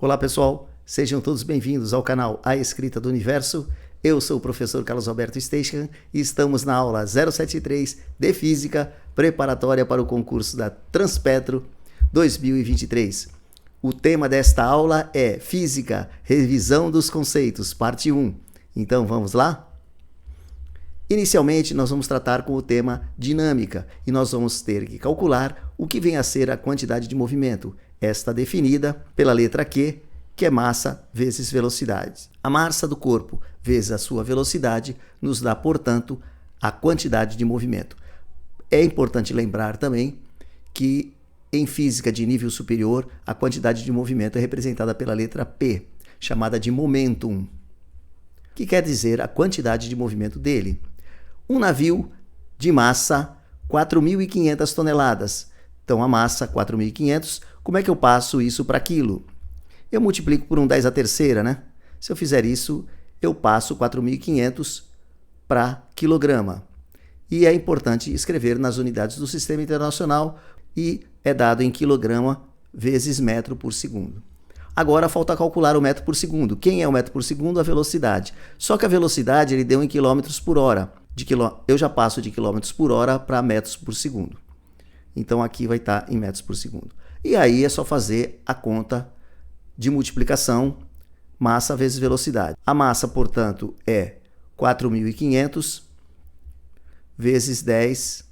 Olá pessoal, sejam todos bem-vindos ao canal A Escrita do Universo. Eu sou o professor Carlos Alberto Steichen e estamos na aula 073 de Física, preparatória para o concurso da Transpetro 2023. O tema desta aula é Física, Revisão dos Conceitos, parte 1. Então vamos lá? Inicialmente nós vamos tratar com o tema dinâmica e nós vamos ter que calcular o que vem a ser a quantidade de movimento, esta definida pela letra Q, que é massa vezes velocidade. A massa do corpo vezes a sua velocidade nos dá, portanto, a quantidade de movimento. É importante lembrar também que em física de nível superior, a quantidade de movimento é representada pela letra P, chamada de momentum, que quer dizer a quantidade de movimento dele. Um navio de massa 4.500 toneladas. Então, a massa 4.500, como é que eu passo isso para quilo? Eu multiplico por 10 à terceira, né? Se eu fizer isso, eu passo 4.500 para quilograma. E é importante escrever nas unidades do Sistema Internacional e é dado em quilograma vezes metro por segundo. Agora falta calcular o metro por segundo. Quem é o metro por segundo? A velocidade. Só que a velocidade ele deu em quilômetros por hora. Eu já passo de quilômetros por hora para metros por segundo. Então aqui vai estar em metros por segundo. E aí é só fazer a conta de multiplicação, massa vezes velocidade. A massa, portanto, é 4.500 vezes 10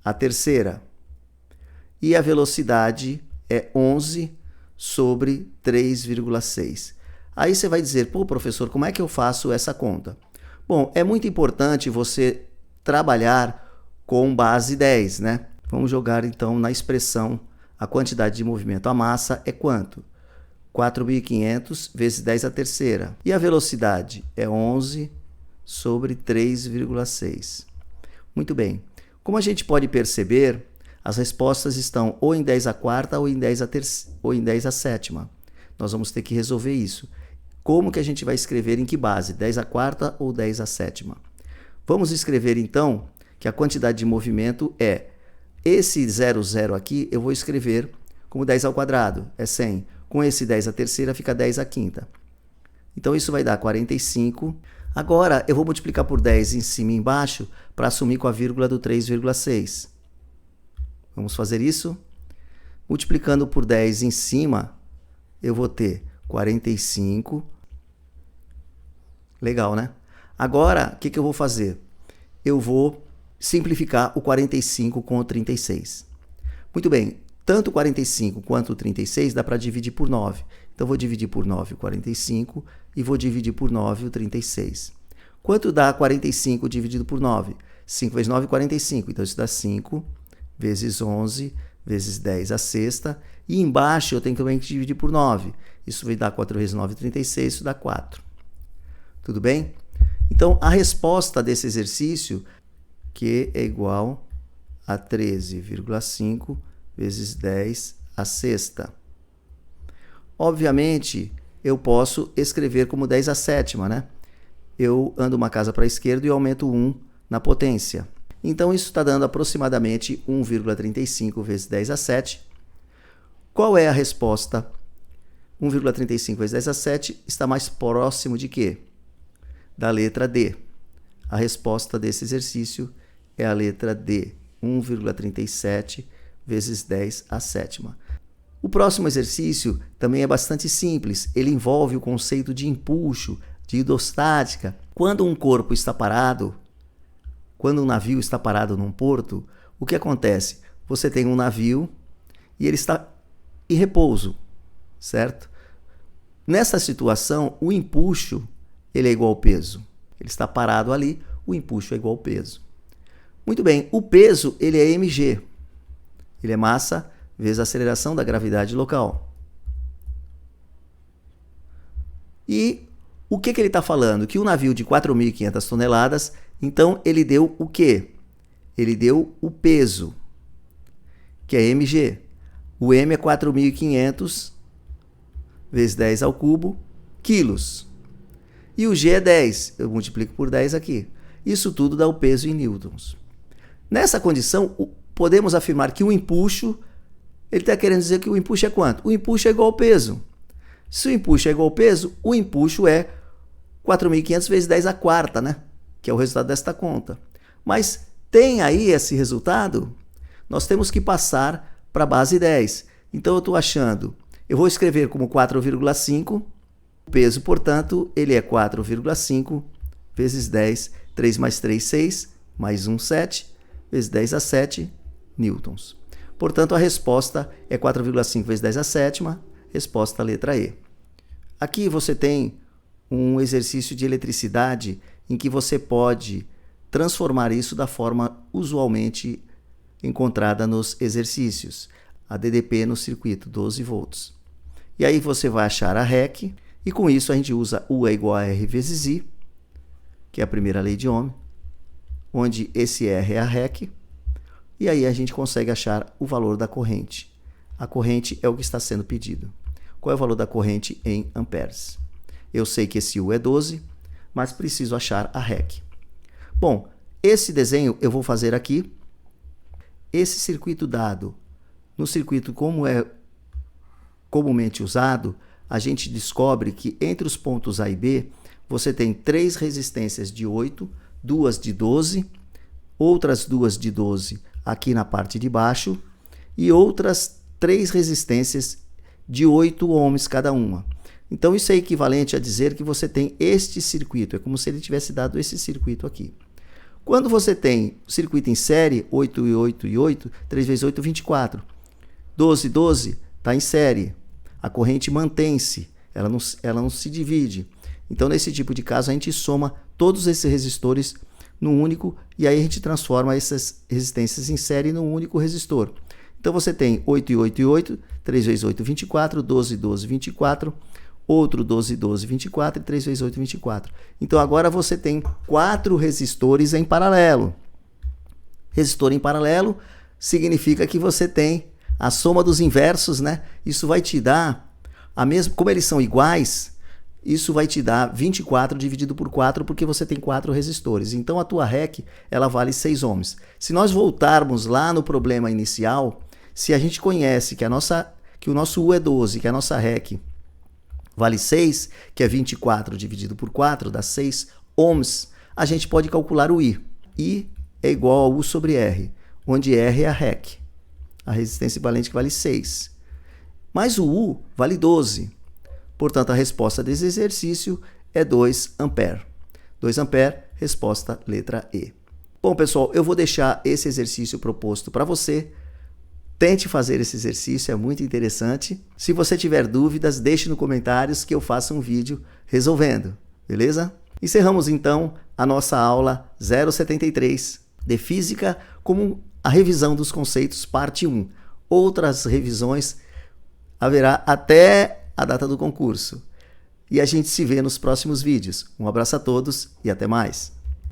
à terceira. E a velocidade é 11 sobre 3,6. Aí você vai dizer, pô, professor, como é que eu faço essa conta? Bom, é muito importante você trabalhar com base 10, né? Vamos jogar, então, na expressão a quantidade de movimento. A massa é quanto? 4.500 vezes 10 à terceira. E a velocidade é 11 sobre 3,6. Muito bem. Como a gente pode perceber, as respostas estão ou em 10 à quarta ou em 10 à sétima. Nós vamos ter que resolver isso. Como que a gente vai escrever em que base? 10 à quarta ou 10 à sétima? Vamos escrever, então, que a quantidade de movimento é esse 00 aqui, eu vou escrever como 10 ao quadrado, é 100. Com esse 10 à terceira, fica 10 à quinta. Então, isso vai dar 45. Agora, eu vou multiplicar por 10 em cima e embaixo para assumir com a vírgula do 3,6. Vamos fazer isso? Multiplicando por 10 em cima, eu vou ter 45. Legal, né? Agora, o que eu vou fazer? Eu vou simplificar o 45 com o 36. Muito bem, tanto o 45 quanto o 36 dá para dividir por 9. Então, vou dividir por 9 o 45 e vou dividir por 9 o 36. Quanto dá 45 dividido por 9? 5 vezes 9 é 45. Então, isso dá 5 vezes 11 vezes 10 à sexta. E embaixo eu tenho também que dividir por 9. Isso vai dar 4 vezes 9 é 36, isso dá 4. Tudo bem? Então, a resposta desse exercício, Q é igual a 13,5 vezes 10 à sexta. Obviamente, eu posso escrever como 10 à sétima, né? Eu ando uma casa para a esquerda e aumento 1 na potência. Então, isso está dando aproximadamente 1,35 vezes 10 a 7. Qual é a resposta? 1,35 vezes 10 a 7 está mais próximo de quê? Da letra D. A resposta desse exercício é a letra D, 1,37 vezes 10 à sétima. O próximo exercício também é bastante simples. Ele envolve o conceito de empuxo, de hidrostática. Quando um corpo está parado, quando um navio está parado num porto, o que acontece? Você tem um navio e ele está em repouso, certo? Nessa situação, o empuxo ele é igual ao peso. Ele está parado ali, o empuxo é igual ao peso. Muito bem, o peso ele é mg. Ele é massa vezes a aceleração da gravidade local. E o que ele está falando? Que um navio de 4.500 toneladas, então ele deu o quê? Ele deu o peso, que é mg. O m é 4.500 vezes 10 ao cubo quilos. E o g é 10. Eu multiplico por 10 aqui. Isso tudo dá o peso em newtons. Nessa condição, podemos afirmar que o empuxo, ele está querendo dizer que o empuxo é quanto? O empuxo é igual ao peso. Se o empuxo é igual ao peso, o empuxo é 4.500 vezes 10 à quarta, né? Que é o resultado desta conta. Mas tem aí esse resultado, nós temos que passar para a base 10. Então eu estou achando, eu vou escrever como 4,5, o peso, portanto, ele é 4,5 vezes 10, 3 mais 3, 6, mais 1, 7, vezes 10 a 7 newtons. Portanto, a resposta é 4,5 vezes 10 a sétima, resposta letra E. Aqui você tem um exercício de eletricidade em que você pode transformar isso da forma usualmente encontrada nos exercícios. A DDP no circuito, 12 volts. E aí você vai achar a REC, e com isso a gente usa U é igual a R vezes I, que é a primeira lei de Ohm, onde esse R é a REC, e aí a gente consegue achar o valor da corrente. A corrente é o que está sendo pedido. Qual é o valor da corrente em amperes? Eu sei que esse U é 12, mas preciso achar a REC. Bom, esse desenho eu vou fazer aqui. Esse circuito dado, no circuito como é comumente usado, a gente descobre que entre os pontos A e B, você tem 3 resistências de 8, 2 de 12, outras 2 de 12 aqui na parte de baixo, e outras 3 resistências de 8 ohms cada uma. Então isso é equivalente a dizer que você tem este circuito, é como se ele tivesse dado esse circuito aqui. Quando você tem o circuito em série, 8 e 8 e 8, 3 vezes 8, 24. 12 e 12 está em série. A corrente mantém-se, ela não se divide. Então, nesse tipo de caso, a gente soma todos esses resistores num único, e aí a gente transforma essas resistências em série num único resistor. Então, você tem 8 e 8 e 8, 3 vezes 8, 24, 12 e 12, 24, outro 12 e 12, 24, e 3 vezes 8, 24. Então, agora você tem 4 resistores em paralelo. Resistor em paralelo significa que você tem a soma dos inversos, né? Isso vai te dar, como eles são iguais, isso vai te dar 24 dividido por 4, porque você tem 4 resistores. Então, a tua REC, ela vale 6 ohms. Se nós voltarmos lá no problema inicial, se a gente conhece que o nosso U é 12, que a nossa REC vale 6, que é 24 dividido por 4, dá 6 ohms, a gente pode calcular o I. I é igual a U sobre R, onde R é a REC, a resistência equivalente, que vale 6. Mas o U vale 12. Portanto, a resposta desse exercício é 2 ampere. 2 ampere, resposta letra E. Bom, pessoal, eu vou deixar esse exercício proposto para você. Tente fazer esse exercício, é muito interessante. Se você tiver dúvidas, deixe nos comentários que eu faço um vídeo resolvendo, beleza? Encerramos então a nossa aula 073 de Física como a revisão dos conceitos, parte 1. Outras revisões haverá até a data do concurso. E a gente se vê nos próximos vídeos. Um abraço a todos e até mais!